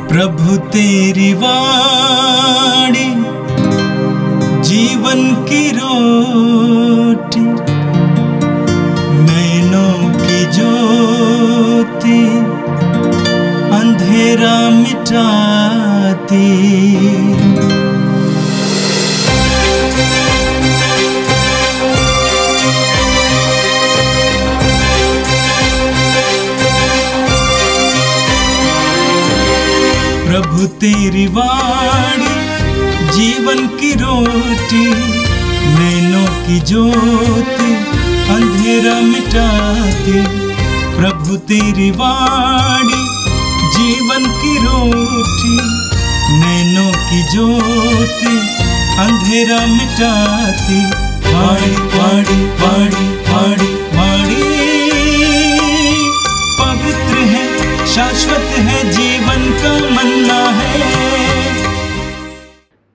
प्रभु तेरी वाणी जीवन की रोटी, नैनों की ज्योति अंधेरा मिटाती। प्रभु तेरी वाणी जीवन की रोटी, नैनों की ज्योति अंधेरा मिटाती। प्रभु तेरी वाणी जीवन की रोटी, नैनों की ज्योति अंधेरा मिटाती। वाणी वाणी वाणी वाणी वाणी पवित्र है, शाश्वत है, जीवन का मन्ना है।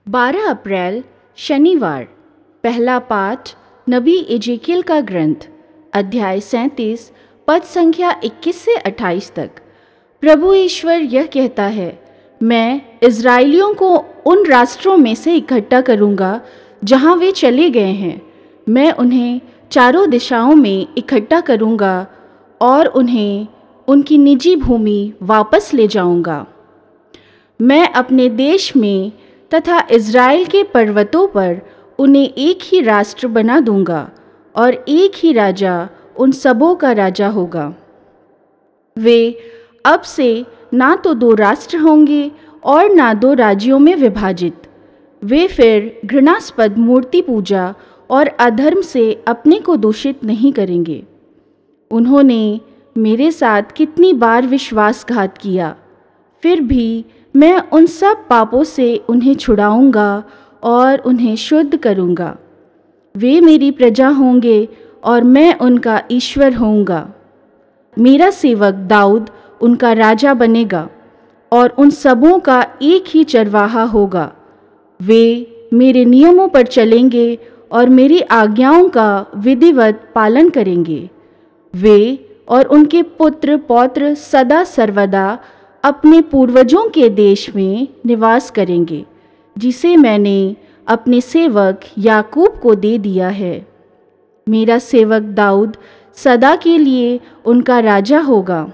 12 अप्रैल शनिवार। पहला पाठ नबी एजेकियल का ग्रंथ, अध्याय 37, पद संख्या 21 से 28 तक। प्रभु ईश्वर यह कहता है, मैं इज़राइलियों को उन राष्ट्रों में से इकट्ठा करूँगा जहाँ वे चले गए हैं। मैं उन्हें चारों दिशाओं में इकट्ठा करूँगा और उन्हें उनकी निजी भूमि वापस ले जाऊँगा। मैं अपने देश में तथा इज़राइल के पर्वतों पर उन्हें एक ही राष्ट्र बना दूँगा और एक ही राजा उन सबों का राजा होगा। वे अब से ना तो 2 राष्ट्र होंगे और ना 2 राज्यों में विभाजित। वे फिर घृणास्पद मूर्ति पूजा और अधर्म से अपने को दूषित नहीं करेंगे। उन्होंने मेरे साथ कितनी बार विश्वासघात किया, फिर भी मैं उन सब पापों से उन्हें छुड़ाऊंगा और उन्हें शुद्ध करूंगा। वे मेरी प्रजा होंगे और मैं उनका ईश्वर होऊंगा। मेरा सेवक दाऊद उनका राजा बनेगा और उन सबों का एक ही चरवाहा होगा। वे मेरे नियमों पर चलेंगे और मेरी आज्ञाओं का विधिवत पालन करेंगे। वे और उनके पुत्र पौत्र सदा सर्वदा अपने पूर्वजों के देश में निवास करेंगे, जिसे मैंने अपने सेवक याकूब को दे दिया है। मेरा सेवक दाऊद सदा के लिए उनका राजा होगा।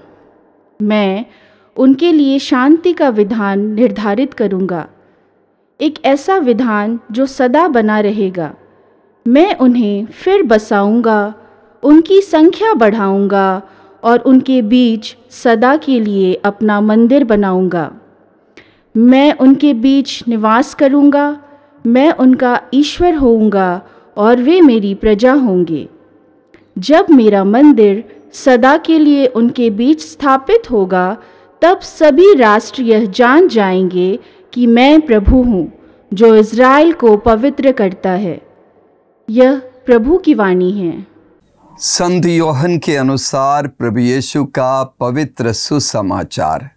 मैं उनके लिए शांति का विधान निर्धारित करूँगा, एक ऐसा विधान जो सदा बना रहेगा। मैं उन्हें फिर बसाऊँगा, उनकी संख्या बढ़ाऊँगा और उनके बीच सदा के लिए अपना मंदिर बनाऊँगा। मैं उनके बीच निवास करूँगा, मैं उनका ईश्वर होऊंगा और वे मेरी प्रजा होंगे। जब मेरा मंदिर सदा के लिए उनके बीच स्थापित होगा, तब सभी राष्ट्र यह जान जाएंगे कि मैं प्रभु हूँ, जो इज़राइल को पवित्र करता है। यह प्रभु की वाणी है। संत योहन के अनुसार प्रभु यीशु का पवित्र सुसमाचार,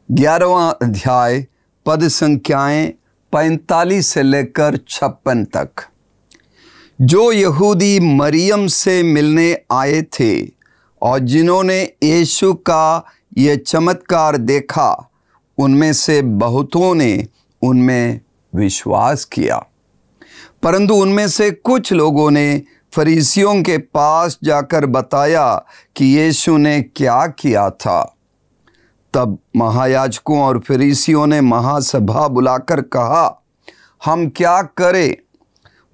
11वां अध्याय, पद संख्याएं 45 से लेकर 56 तक। जो यहूदी मरियम से मिलने आए थे और जिन्होंने यीशु का ये चमत्कार देखा, उनमें से बहुतों ने उनमें विश्वास किया। परंतु उनमें से कुछ लोगों ने फरीसियों के पास जाकर बताया कि यीशु ने क्या किया था। तब महायाजकों और फरीसियों ने महासभा बुलाकर कहा, हम क्या करें?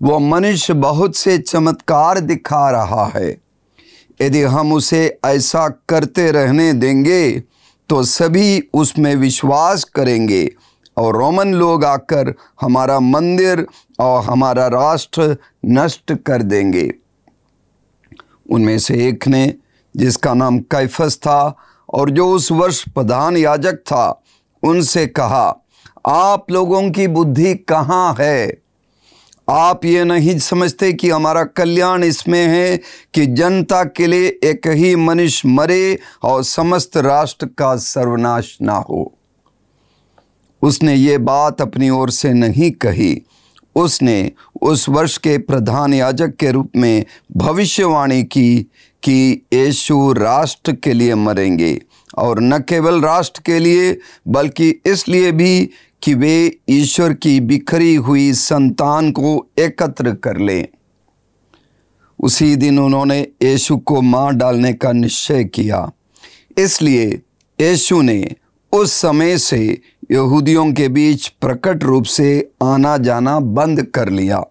वो मनुष्य बहुत से चमत्कार दिखा रहा है। यदि हम उसे ऐसा करते रहने देंगे तो सभी उसमें विश्वास करेंगे और रोमन लोग आकर हमारा मंदिर और हमारा राष्ट्र नष्ट कर देंगे। उनमें से एक ने, जिसका नाम कैफस था और जो उस वर्ष प्रधान याजक था, उनसे कहा, आप लोगों की बुद्धि कहाँ है? आप ये नहीं समझते कि हमारा कल्याण इसमें है कि जनता के लिए एक ही मनुष्य मरे और समस्त राष्ट्र का सर्वनाश ना हो। उसने ये बात अपनी ओर से नहीं कही, उसने उस वर्ष के प्रधान याजक के रूप में भविष्यवाणी की कि यीशु राष्ट्र के लिए मरेंगे और न केवल राष्ट्र के लिए बल्कि इसलिए भी कि वे ईश्वर की बिखरी हुई संतान को एकत्र कर लें। उसी दिन उन्होंने यीशु को मार डालने का निश्चय किया। इसलिए यीशु ने उस समय से यहूदियों के बीच प्रकट रूप से आना जाना बंद कर लिया।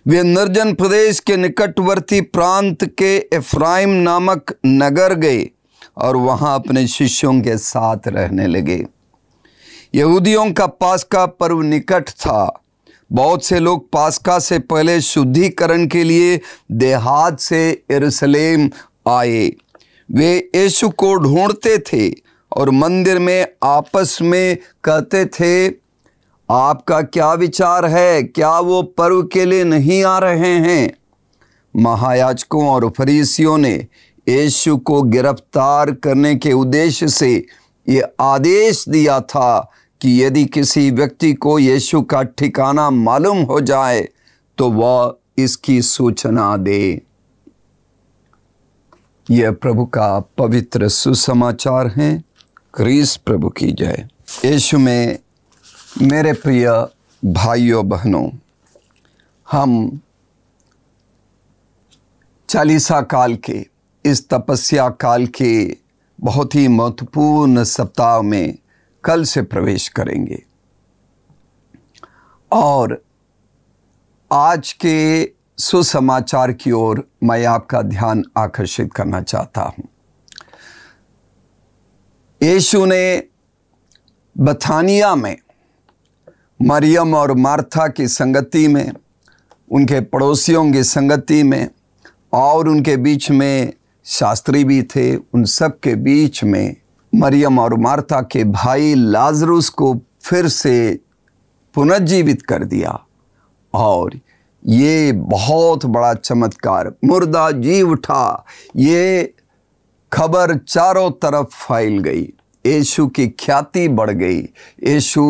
वे निर्जन प्रदेश के निकटवर्ती प्रांत के एफ्राइम नामक नगर गए और वहां अपने शिष्यों के साथ रहने लगे। यहूदियों का पास्का पर्व निकट था। बहुत से लोग पास्का से पहले शुद्धिकरण के लिए देहात से यरूशलेम आए। वे यीशु को ढूंढते थे और मंदिर में आपस में कहते थे, आपका क्या विचार है? क्या वो पर्व के लिए नहीं आ रहे हैं? महायाजकों और फरीसियों ने यीशु को गिरफ्तार करने के उद्देश्य से ये आदेश दिया था कि यदि किसी व्यक्ति को यीशु का ठिकाना मालूम हो जाए तो वह इसकी सूचना दे। यह प्रभु का पवित्र सुसमाचार है। क्रीस प्रभु की जय। यीशु में मेरे प्रिय भाइयों बहनों, हम चालीसा काल के इस तपस्या काल के बहुत ही महत्वपूर्ण सप्ताह में कल से प्रवेश करेंगे और आज के सुसमाचार की ओर मैं आपका ध्यान आकर्षित करना चाहता हूं। यीशु ने बथानिया में मरियम और मार्था की संगति में, उनके पड़ोसियों की संगति में और उनके बीच में शास्त्री भी थे, उन सब के बीच में मरियम और मार्था के भाई लाजरुस को फिर से पुनर्जीवित कर दिया और ये बहुत बड़ा चमत्कार, मुर्दा जी उठा, ये खबर चारों तरफ फैल गई। यीशु की ख्याति बढ़ गई। यीशु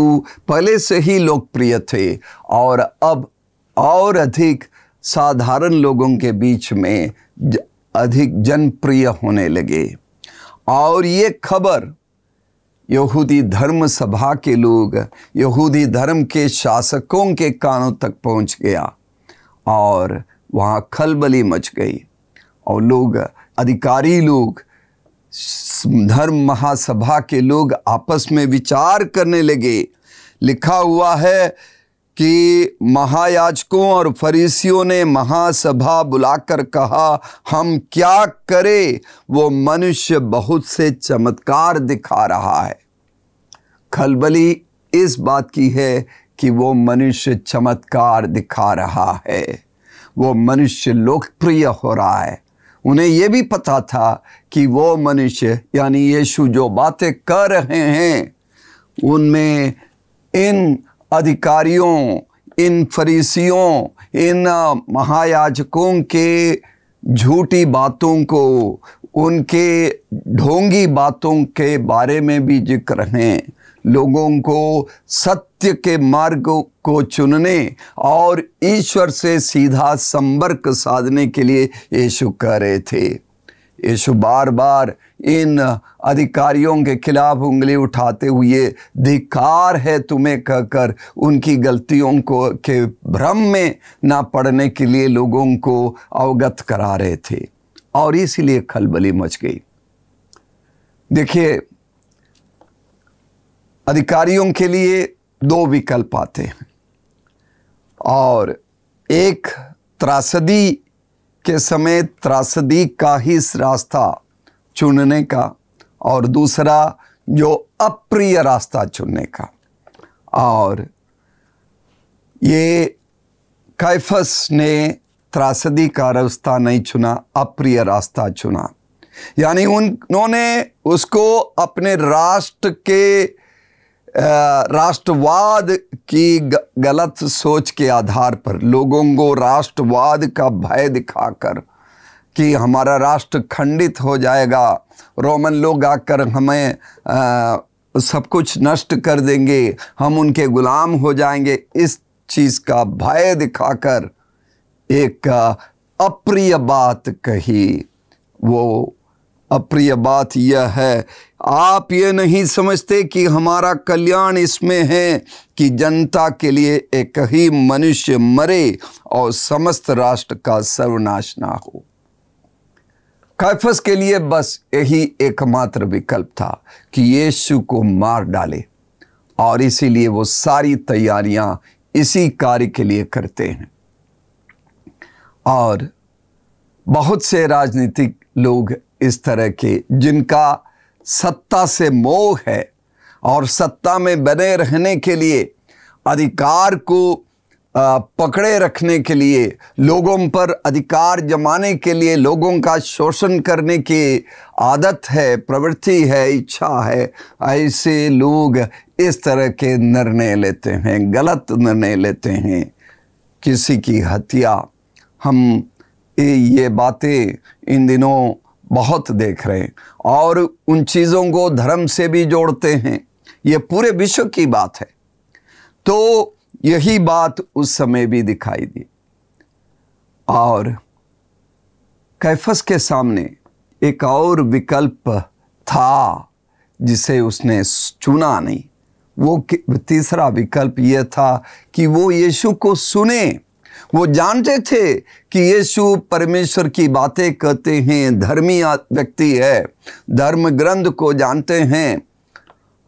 पहले से ही लोकप्रिय थे और अब और अधिक साधारण लोगों के बीच में अधिक जनप्रिय होने लगे। और ये खबर यहूदी धर्म सभा के लोग, यहूदी धर्म के शासकों के कानों तक पहुंच गया और वहाँ खलबली मच गई और लोग, अधिकारी लोग, धर्म महासभा के लोग आपस में विचार करने लगे। लिखा हुआ है कि महायाजकों और फरीसियों ने महासभा बुलाकर कहा, हम क्या करें? वो मनुष्य बहुत से चमत्कार दिखा रहा है। खलबली इस बात की है कि वो मनुष्य चमत्कार दिखा रहा है, वो मनुष्य लोकप्रिय हो रहा है। उन्हें ये भी पता था कि वो मनुष्य यानी यीशु जो बातें कर रहे हैं उनमें इन अधिकारियों, इन फरीसियों, इन महायाजकों के झूठी बातों को, उनके ढोंगी बातों के बारे में भी जिक्र हैं। लोगों को सत्य के मार्ग को चुनने और ईश्वर से सीधा संपर्क साधने के लिए यीशु कह रहे थे। यीशु बार बार इन अधिकारियों के खिलाफ उंगली उठाते हुए धिक्कार है तुम्हें कहकर उनकी गलतियों को के भ्रम में ना पड़ने के लिए लोगों को अवगत करा रहे थे और इसीलिए खलबली मच गई। देखिए, अधिकारियों के लिए दो विकल्प आते हैं और एक त्रासदी के समय त्रासदी का ही रास्ता चुनने का और दूसरा जो अप्रिय रास्ता चुनने का। और ये कैफस ने त्रासदी का रास्ता नहीं चुना, अप्रिय रास्ता चुना। यानी उन्होंने उसको अपने राष्ट्र के राष्ट्रवाद की गलत सोच के आधार पर लोगों को राष्ट्रवाद का भय दिखाकर कि हमारा राष्ट्र खंडित हो जाएगा, रोमन लोग आकर हमें सब कुछ नष्ट कर देंगे, हम उनके गुलाम हो जाएंगे, इस चीज़ का भय दिखाकर एक अप्रिय बात कही। वो अप्रिय बात यह है, आप ये नहीं समझते कि हमारा कल्याण इसमें है कि जनता के लिए एक ही मनुष्य मरे और समस्त राष्ट्र का सर्वनाश ना हो। कैफस के लिए बस यही एकमात्र विकल्प था कि यीशु को मार डाले, और इसीलिए वो सारी तैयारियां इसी कार्य के लिए करते हैं। और बहुत से राजनीतिक लोग इस तरह के, जिनका सत्ता से मोह है और सत्ता में बने रहने के लिए, अधिकार को पकड़े रखने के लिए, लोगों पर अधिकार जमाने के लिए, लोगों का शोषण करने की आदत है, प्रवृत्ति है, इच्छा है, ऐसे लोग इस तरह के निर्णय लेते हैं, गलत निर्णय लेते हैं, किसी की हत्या। हम ये बातें इन दिनों बहुत देख रहे हैं और उन चीज़ों को धर्म से भी जोड़ते हैं। ये पूरे विश्व की बात है। तो यही बात उस समय भी दिखाई दी, और कैफस के सामने एक और विकल्प था जिसे उसने चुना नहीं। वो तीसरा विकल्प यह था कि वो यीशु को सुने। वो जानते थे कि यीशु परमेश्वर की बातें कहते हैं, धर्मी व्यक्ति है, धर्म ग्रंथ को जानते हैं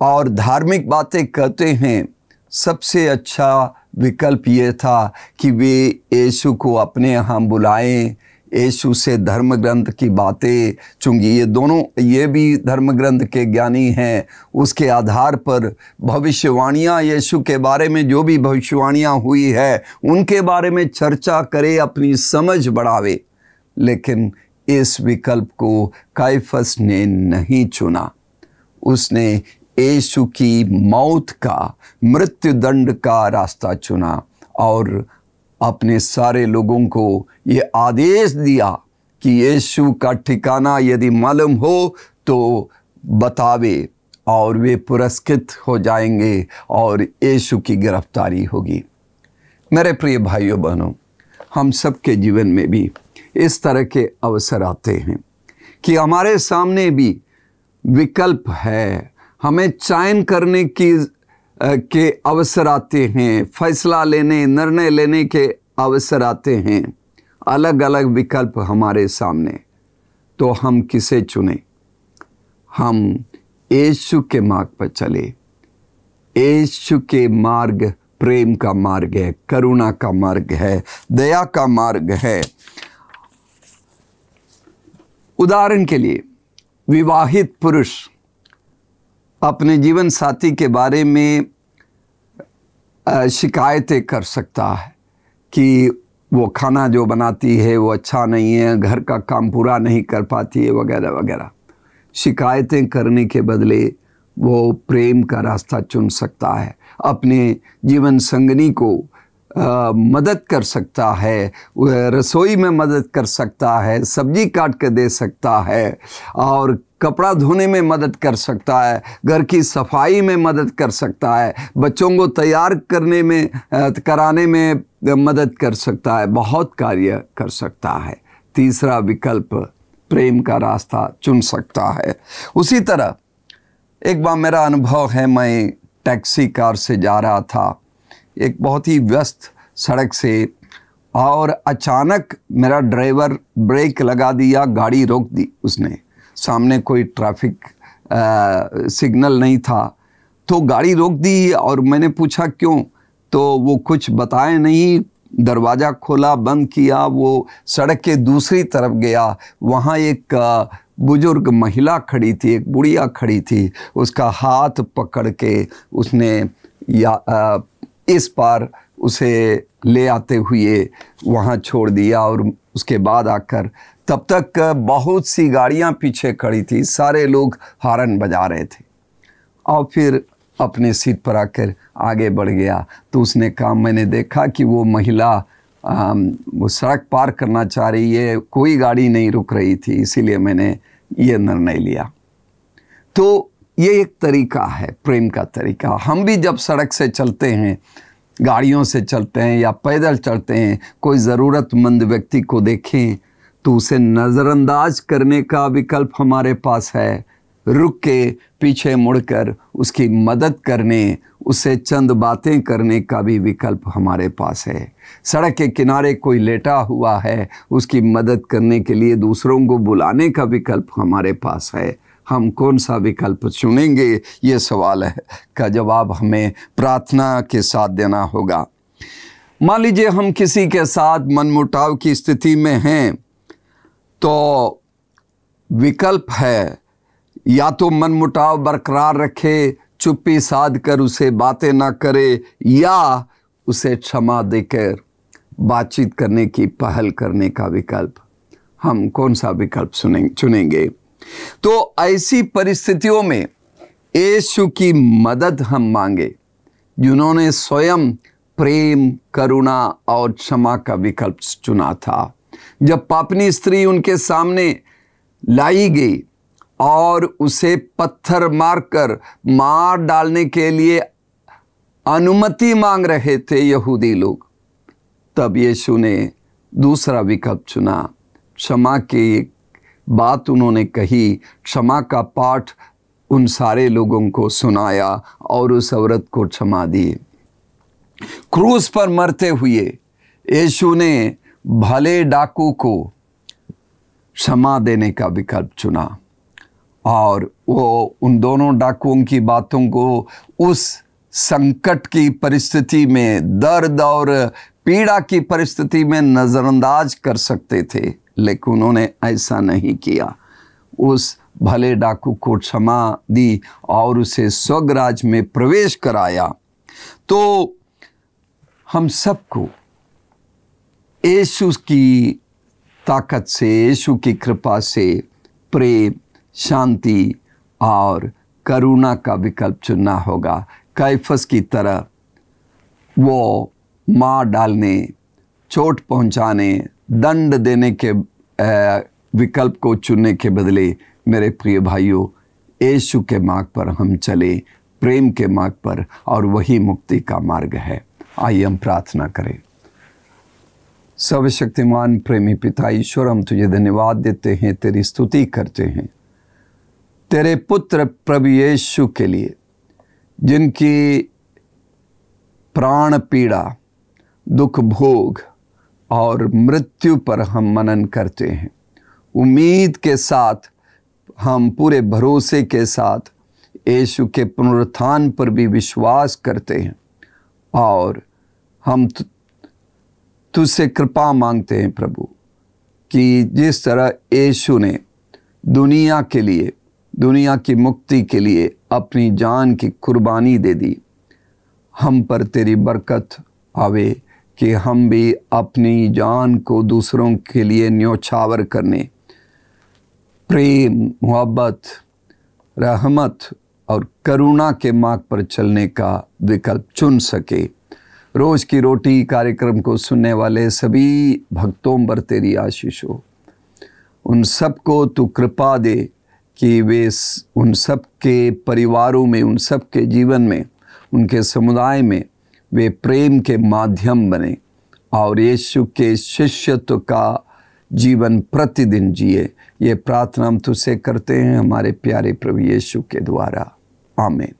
और धार्मिक बातें कहते हैं। सबसे अच्छा विकल्प ये था कि वे यीशु को अपने यहाँ बुलाएं, यीशु से धर्म ग्रंथ की बातें, चूँकि ये दोनों, ये भी धर्म ग्रंथ के ज्ञानी हैं, उसके आधार पर भविष्यवाणियाँ, यीशु के बारे में जो भी भविष्यवाणियाँ हुई है उनके बारे में चर्चा करे, अपनी समझ बढ़ावे। लेकिन इस विकल्प को कैफस ने नहीं चुना। उसने यीशु की मौत का, मृत्यु दंड का रास्ता चुना और अपने सारे लोगों को ये आदेश दिया कि यीशु का ठिकाना यदि मालूम हो तो बतावे, और वे पुरस्कृत हो जाएंगे और यीशु की गिरफ्तारी होगी। मेरे प्रिय भाइयों बहनों, हम सबके जीवन में भी इस तरह के अवसर आते हैं कि हमारे सामने भी विकल्प है, हमें चयन करने के अवसर आते हैं, फैसला लेने, निर्णय लेने के अवसर आते हैं, अलग अलग विकल्प हमारे सामने। तो हम किसे चुने? हम यीशु के मार्ग पर चले। यीशु के मार्ग प्रेम का मार्ग है, करुणा का मार्ग है, दया का मार्ग है। उदाहरण के लिए, विवाहित पुरुष अपने जीवन साथी के बारे में शिकायतें कर सकता है कि वो खाना जो बनाती है वो अच्छा नहीं है, घर का काम पूरा नहीं कर पाती है, वगैरह वगैरह। शिकायतें करने के बदले वो प्रेम का रास्ता चुन सकता है, अपने जीवन संगनी को मदद कर सकता है, रसोई में मदद कर सकता है, सब्जी काट के दे सकता है, और कपड़ा धोने में मदद कर सकता है, घर की सफाई में मदद कर सकता है, बच्चों को तैयार कराने में मदद कर सकता है, बहुत कार्य कर सकता है। तीसरा विकल्प प्रेम का रास्ता चुन सकता है। उसी तरह एक बार मेरा अनुभव है, मैं टैक्सी कार से जा रहा था एक बहुत ही व्यस्त सड़क से, और अचानक मेरा ड्राइवर ब्रेक लगा दिया, गाड़ी रोक दी उसने। सामने कोई ट्रैफिक सिग्नल नहीं था, तो गाड़ी रोक दी और मैंने पूछा क्यों, तो वो कुछ बताए नहीं। दरवाज़ा खोला, बंद किया, वो सड़क के दूसरी तरफ गया। वहाँ एक बुजुर्ग महिला खड़ी थी, एक बुढ़िया खड़ी थी। उसका हाथ पकड़ के उसने इस पार उसे ले आते हुए वहाँ छोड़ दिया, और उसके बाद आकर, तब तक बहुत सी गाड़ियाँ पीछे खड़ी थी, सारे लोग हॉर्न बजा रहे थे, और फिर अपने सीट पर आकर आगे बढ़ गया। तो उसने कहा, मैंने देखा कि वो महिला वो सड़क पार करना चाह रही है, कोई गाड़ी नहीं रुक रही थी, इसीलिए मैंने ये निर्णय लिया। तो ये एक तरीका है, प्रेम का तरीका। हम भी जब सड़क से चलते हैं, गाड़ियों से चलते हैं या पैदल चलते हैं, कोई ज़रूरतमंद व्यक्ति को देखें तो उसे नज़रअंदाज करने का विकल्प हमारे पास है, रुक के पीछे मुड़कर उसकी मदद करने, उसे चंद बातें करने का भी विकल्प हमारे पास है। सड़क के किनारे कोई लेटा हुआ है, उसकी मदद करने के लिए दूसरों को बुलाने का विकल्प हमारे पास है। हम कौन सा विकल्प चुनेंगे, ये सवाल है का जवाब हमें प्रार्थना के साथ देना होगा। मान लीजिए हम किसी के साथ मनमुटाव की स्थिति में हैं, तो विकल्प है या तो मनमुटाव बरकरार रखे, चुप्पी साध कर उसे बातें ना करे, या उसे क्षमा देकर बातचीत करने की पहल करने का विकल्प। हम कौन सा विकल्प चुनेंगे? तो ऐसी परिस्थितियों में यीशु की मदद हम मांगे, जिन्होंने स्वयं प्रेम, करुणा और क्षमा का विकल्प चुना था। जब पापनी स्त्री उनके सामने लाई गई और उसे पत्थर मारकर मार डालने के लिए अनुमति मांग रहे थे यहूदी लोग, तब यीशु ने दूसरा विकल्प चुना। क्षमा की बात उन्होंने कही, क्षमा का पाठ उन सारे लोगों को सुनाया और उस औरत को क्षमा दी। क्रूस पर मरते हुए यीशु ने भले डाकू को क्षमा देने का विकल्प चुना और वो उन दोनों डाकुओं की बातों को उस संकट की परिस्थिति में, दर्द और पीड़ा की परिस्थिति में नज़रअंदाज कर सकते थे, लेकिन उन्होंने ऐसा नहीं किया। उस भले डाकू को क्षमा दी और उसे स्वर्गराज में प्रवेश कराया। तो हम सबको यीशु की ताकत से, यीशु की कृपा से प्रेम, शांति और करुणा का विकल्प चुनना होगा। कैफस की तरह वो मार डालने, चोट पहुंचाने, दंड देने के विकल्प को चुनने के बदले मेरे प्रिय भाइयों, यीशु के मार्ग पर हम चले, प्रेम के मार्ग पर, और वही मुक्ति का मार्ग है। आइए हम प्रार्थना करें। सर्वशक्तिमान प्रेमी पिता ईश्वर, हम तुझे धन्यवाद देते हैं, तेरी स्तुति करते हैं तेरे पुत्र प्रभु यीशु के लिए, जिनकी प्राण पीड़ा, दुख भोग और मृत्यु पर हम मनन करते हैं। उम्मीद के साथ, हम पूरे भरोसे के साथ यीशु के पुनरुत्थान पर भी विश्वास करते हैं और हम तुझसे कृपा मांगते हैं प्रभु, कि जिस तरह यीशु ने दुनिया के लिए, दुनिया की मुक्ति के लिए अपनी जान की कुर्बानी दे दी, हम पर तेरी बरकत आवे कि हम भी अपनी जान को दूसरों के लिए न्योछावर करने, प्रेम, मोहब्बत, रहमत और करुणा के मार्ग पर चलने का विकल्प चुन सके। रोज़ की रोटी कार्यक्रम को सुनने वाले सभी भक्तों पर तेरी आशीष हो। उन सबको तू कृपा दे कि वे उन सब के परिवारों में, उन सब के जीवन में, उनके समुदाय में वे प्रेम के माध्यम बने और यीशु के शिष्यत्व का जीवन प्रतिदिन जिए। ये प्रार्थना हम तुझसे करते हैं हमारे प्यारे प्रभु यीशु के द्वारा, आमीन।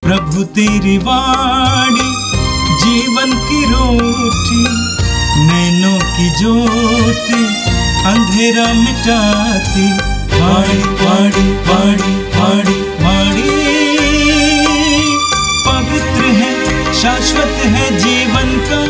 प्रभु तेरी वाणी जीवन की रोटी, नैनों की ज्योति अंधेरा मिटाती। वाणी वाणी वाणी वाणी वाणी पवित्र है, शाश्वत है, जीवन का